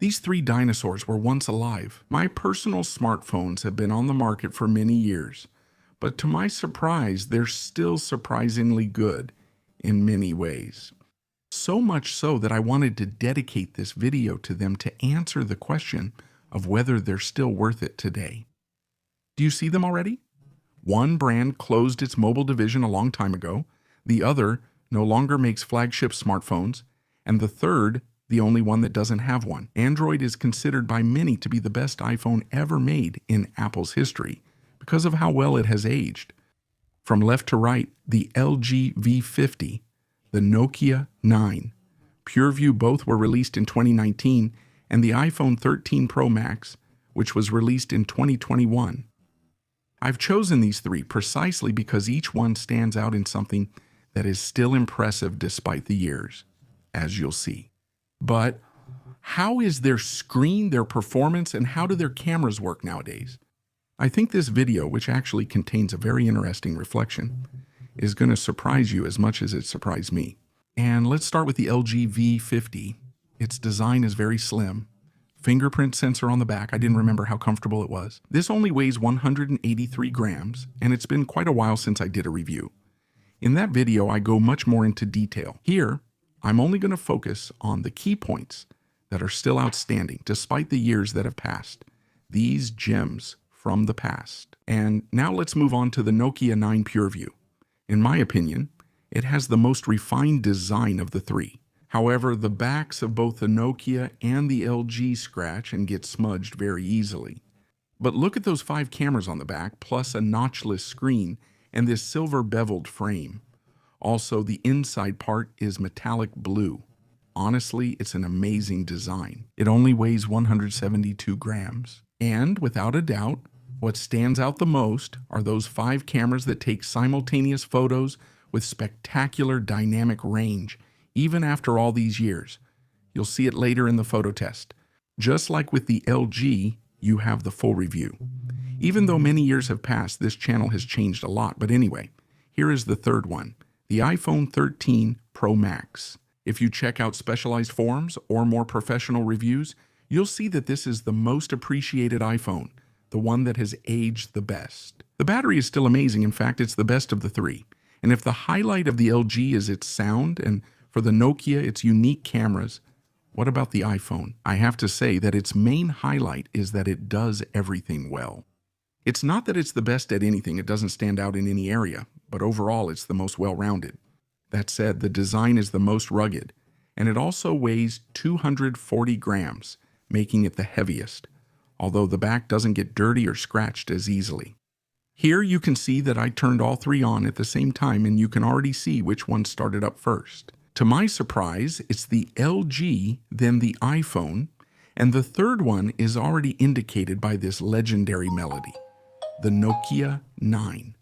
These three dinosaurs were once alive. My personal smartphones have been on the market for many years, but to my surprise, they're still surprisingly good in many ways. So much so that I wanted to dedicate this video to them to answer the question of whether they're still worth it today. Do you see them already? One brand closed its mobile division a long time ago, the other no longer makes flagship smartphones, and the third, the only one that doesn't have one. Android is considered by many to be the best iPhone ever made in Apple's history because of how well it has aged. From left to right, the LG V50, the Nokia 9, PureView both were released in 2019, and the iPhone 13 Pro Max, which was released in 2021. I've chosen these three precisely because each one stands out in something that is still impressive despite the years, as you'll see. But how is their screen, their performance, and how do their cameras work nowadays? I think this video, which actually contains a very interesting reflection, is going to surprise you as much as it surprised me. And let's start with the LG V50. Its design is very slim. Fingerprint sensor on the back, I didn't remember how comfortable it was. This only weighs 183 grams, and it's been quite a while since I did a review. In that video, I go much more into detail. Here, I'm only going to focus on the key points that are still outstanding, despite the years that have passed. These gems from the past. And now let's move on to the Nokia 9 PureView. In my opinion, it has the most refined design of the three. However, the backs of both the Nokia and the LG scratch and get smudged very easily. But look at those 5 cameras on the back, plus a notchless screen and this silver beveled frame. Also, the inside part is metallic blue. Honestly, it's an amazing design. It only weighs 172 grams. And without a doubt, what stands out the most are those 5 cameras that take simultaneous photos with spectacular dynamic range, even after all these years. You'll see it later in the photo test. Just like with the LG, you have the full review. Even though many years have passed, this channel has changed a lot. But anyway, here is the third one, the iPhone 13 Pro Max. If you check out specialized forums or more professional reviews, you'll see that this is the most appreciated iPhone, the one that has aged the best. The battery is still amazing. In fact, it's the best of the three. And if the highlight of the LG is its sound, and for the Nokia, its unique cameras, what about the iPhone? I have to say that its main highlight is that it does everything well. It's not that it's the best at anything, it doesn't stand out in any area, but overall it's the most well-rounded. That said, the design is the most rugged, and it also weighs 240 grams, making it the heaviest, although the back doesn't get dirty or scratched as easily. Here you can see that I turned all three on at the same time, and you can already see which one started up first. To my surprise, it's the LG, then the iPhone, and the third one is already indicated by this legendary melody, the Nokia 9.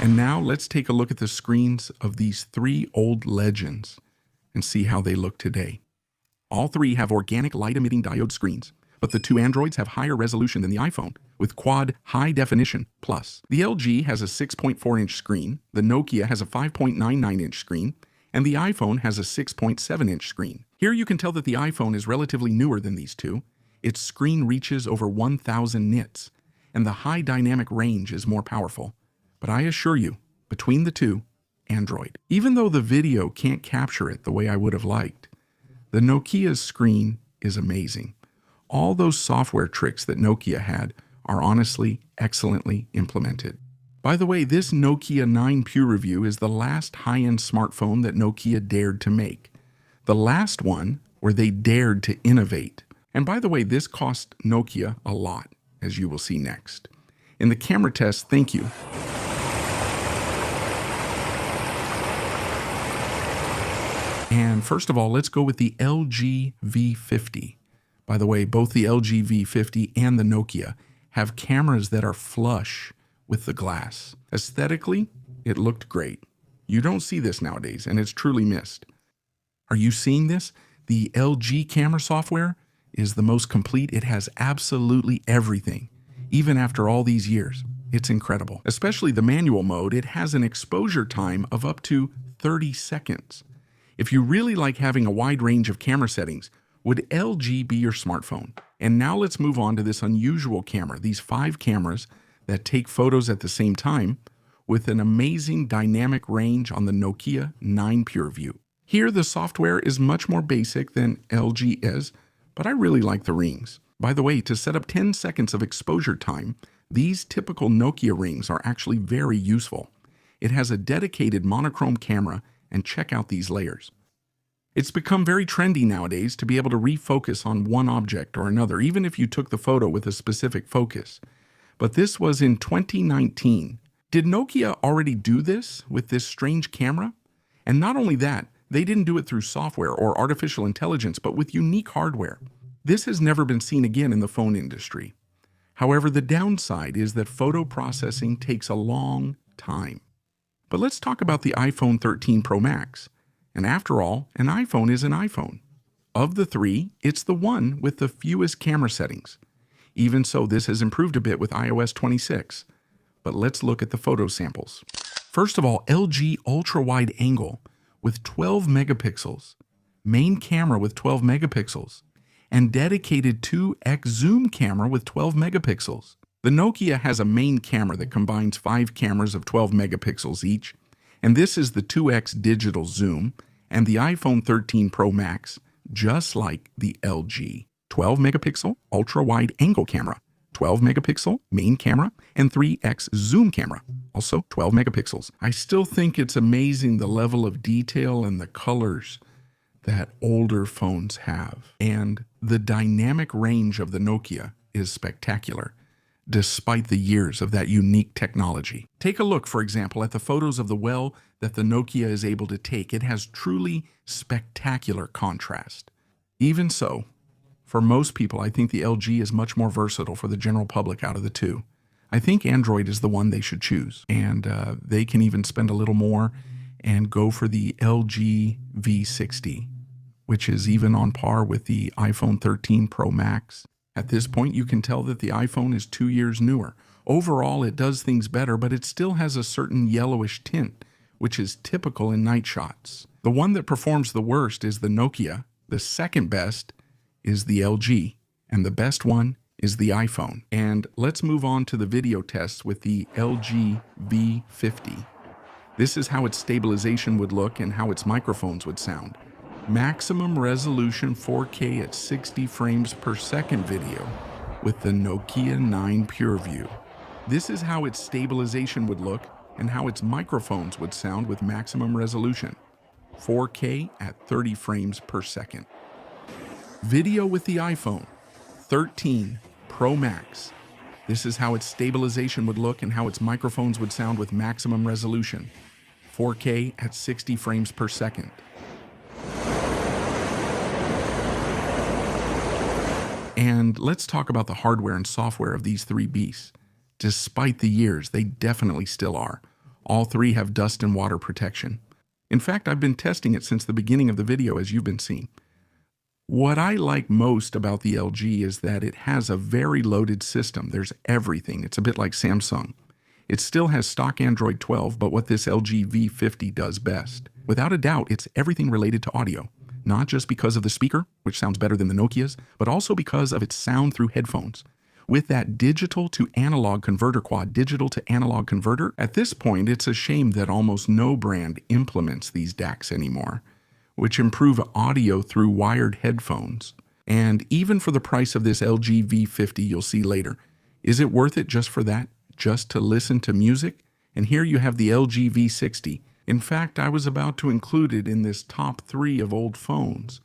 And now let's take a look at the screens of these 3 old legends and see how they look today. All 3 have organic light-emitting diode screens, but the 2 Androids have higher resolution than the iPhone, with Quad High Definition Plus. The LG has a 6.4-inch screen, the Nokia has a 5.99-inch screen, and the iPhone has a 6.7-inch screen. Here you can tell that the iPhone is relatively newer than these two. Its screen reaches over 1,000 nits, and the high dynamic range is more powerful. But I assure you, between the two, Android. Even though the video can't capture it the way I would have liked, the Nokia's screen is amazing. All those software tricks that Nokia had are honestly excellently implemented. By the way, this Nokia 9 PureView is the last high-end smartphone that Nokia dared to make. The last one where they dared to innovate. And by the way, this cost Nokia a lot, as you will see next. In the camera test, thank you. And first of all, let's go with the LG V50. By the way, both the LG V50 and the Nokia have cameras that are flush with the glass. Aesthetically, it looked great. You don't see this nowadays, and it's truly missed. Are you seeing this? The LG camera software is the most complete. It has absolutely everything, even after all these years. It's incredible. Especially the manual mode, it has an exposure time of up to 30 seconds. If you really like having a wide range of camera settings, would LG be your smartphone? And now let's move on to this unusual camera, these 5 cameras that take photos at the same time with an amazing dynamic range on the Nokia 9 PureView. Here the software is much more basic than LG is, but I really like the rings. By the way, to set up 10 seconds of exposure time, these typical Nokia rings are actually very useful. It has a dedicated monochrome camera, and check out these layers. It's become very trendy nowadays to be able to refocus on one object or another, even if you took the photo with a specific focus. But this was in 2019. Did Nokia already do this with this strange camera? And not only that, they didn't do it through software or artificial intelligence, but with unique hardware. This has never been seen again in the phone industry. However, the downside is that photo processing takes a long time. But let's talk about the iPhone 13 Pro Max. And after all, an iPhone is an iPhone. Of the 3, it's the one with the fewest camera settings. Even so, this has improved a bit with iOS 26. But let's look at the photo samples. First of all, LG ultra-wide angle with 12 megapixels, main camera with 12 megapixels, and dedicated 2x zoom camera with 12 megapixels. The Nokia has a main camera that combines 5 cameras of 12 megapixels each, and this is the 2x digital zoom, and the iPhone 13 Pro Max, just like the LG. 12 megapixel ultra-wide angle camera, 12 megapixel main camera, and 3x zoom camera, also 12 megapixels. I still think it's amazing the level of detail and the colors that older phones have. And the dynamic range of the Nokia is spectacular, despite the years of that unique technology. Take a look, for example, at the photos of the well that the Nokia is able to take. It has truly spectacular contrast. Even so, for most people, I think the LG is much more versatile for the general public out of the two. I think Android is the one they should choose, and they can even spend a little more and go for the LG V60, which is even on par with the iPhone 13 Pro Max. At this point, you can tell that the iPhone is 2 years newer. Overall, it does things better, but it still has a certain yellowish tint, which is typical in night shots. The one that performs the worst is the Nokia. The second best is the LG, and the best one is the iPhone. And let's move on to the video tests with the LG V50. This is how its stabilization would look and how its microphones would sound. Maximum resolution 4K at 60 frames per second video with the Nokia 9 PureView. This is how its stabilization would look and how its microphones would sound with maximum resolution, 4K at 30 frames per second. Video with the iPhone 13 Pro Max. This is how its stabilization would look and how its microphones would sound with maximum resolution, 4K at 60 frames per second. And let's talk about the hardware and software of these 3 beasts. Despite the years, they definitely still are. All 3 have dust and water protection. In fact, I've been testing it since the beginning of the video, as you've been seeing. What I like most about the LG is that it has a very loaded system. There's everything. It's a bit like Samsung. It still has stock Android 12, but what this LG V50 does best. Without a doubt, it's everything related to audio. Not just because of the speaker, which sounds better than the Nokia's, but also because of its sound through headphones. With that digital to analog converter quad, digital to analog converter, at this point, it's a shame that almost no brand implements these DACs anymore, which improve audio through wired headphones. And even for the price of this LG V50 you'll see later, is it worth it just for that? Just to listen to music? And here you have the LG V60. In fact, I was about to include it in this top 3 of old phones,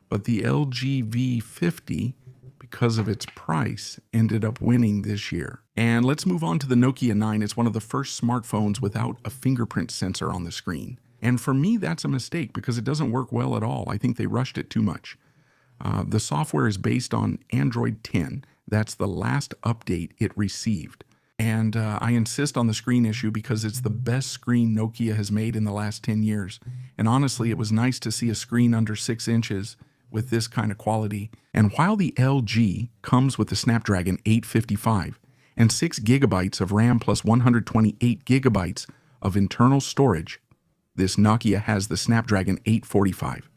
but the LG V50, because of its price, ended up winning this year. And let's move on to the Nokia 9. It's one of the first smartphones without a fingerprint sensor on the screen. And for me, that's a mistake because it doesn't work well at all. I think they rushed it too much. The software is based on Android 10. That's the last update it received. And I insist on the screen issue because it's the best screen Nokia has made in the last 10 years. And honestly, it was nice to see a screen under 6 inches with this kind of quality. And while the LG comes with the Snapdragon 855 and 6 gigabytes of RAM plus 128 gigabytes of internal storage, This Nokia has the Snapdragon 845,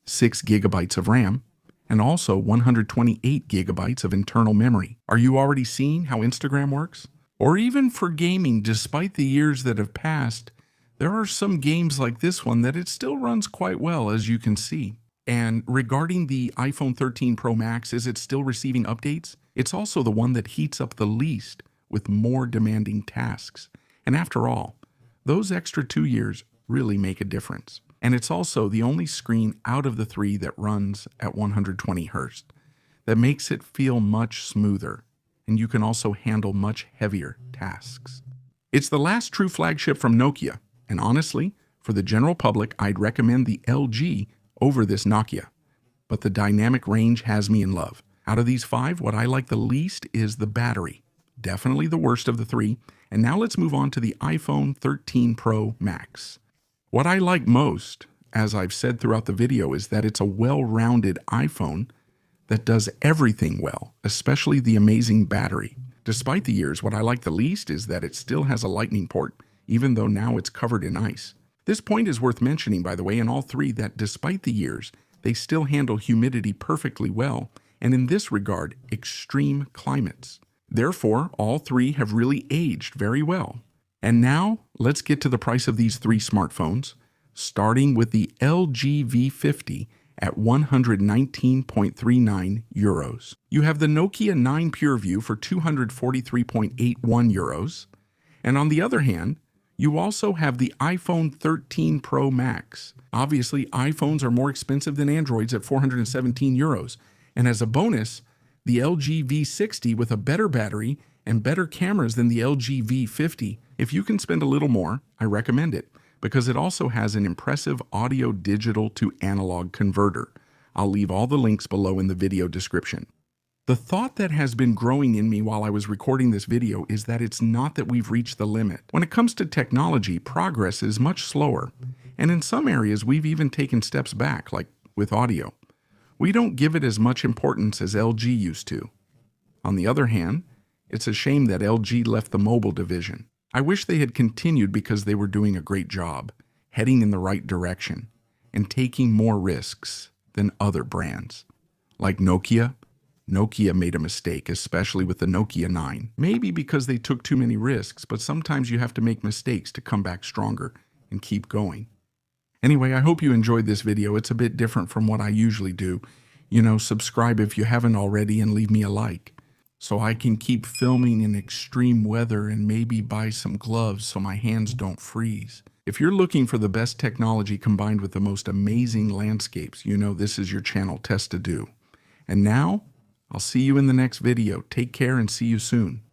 6 gigabytes of RAM, and also 128 gigabytes of internal memory. Are you already seeing how Instagram works? Or even for gaming, despite the years that have passed, there are some games like this one that it still runs quite well, as you can see. And regarding the iPhone 13 Pro Max, is it still receiving updates? It's also the one that heats up the least with more demanding tasks. And after all, those extra 2 years really make a difference. And it's also the only screen out of the three that runs at 120 Hz. That makes it feel much smoother, and you can also handle much heavier tasks. It's the last true flagship from Nokia, and honestly, for the general public, I'd recommend the LG over this Nokia. But the dynamic range has me in love. Out of these 5, what I like the least is the battery. Definitely the worst of the 3. And now let's move on to the iPhone 13 Pro Max. What I like most, as I've said throughout the video, is that it's a well-rounded iPhone that does everything well, especially the amazing battery. Despite the years, what I like the least is that it still has a lightning port, even though now it's covered in ice. This point is worth mentioning, by the way, in all 3, that despite the years, they still handle humidity perfectly well, and in this regard, extreme climates. Therefore, all 3 have really aged very well. And now, let's get to the price of these 3 smartphones, starting with the LG V50 at 119.39 euros. You have the Nokia 9 PureView for 243.81 euros. And on the other hand, you also have the iPhone 13 Pro Max. Obviously, iPhones are more expensive than Androids at 417 euros. And as a bonus, the LG V60 with a better battery and better cameras than the LG V50. If you can spend a little more, I recommend it, because it also has an impressive audio digital to analog converter. I'll leave all the links below in the video description. The thought that has been growing in me while I was recording this video is that it's not that we've reached the limit. When it comes to technology, progress is much slower, and in some areas we've even taken steps back, like with audio. We don't give it as much importance as LG used to. On the other hand, it's a shame that LG left the mobile division. I wish they had continued because they were doing a great job, heading in the right direction, and taking more risks than other brands. Like Nokia. Nokia made a mistake, especially with the Nokia 9. Maybe because they took too many risks, but sometimes you have to make mistakes to come back stronger and keep going. Anyway, I hope you enjoyed this video. It's a bit different from what I usually do. Subscribe if you haven't already and leave me a like, so I can keep filming in extreme weather and maybe buy some gloves so my hands don't freeze. If you're looking for the best technology combined with the most amazing landscapes, this is your channel, Test to Do. And now, I'll see you in the next video. Take care and see you soon.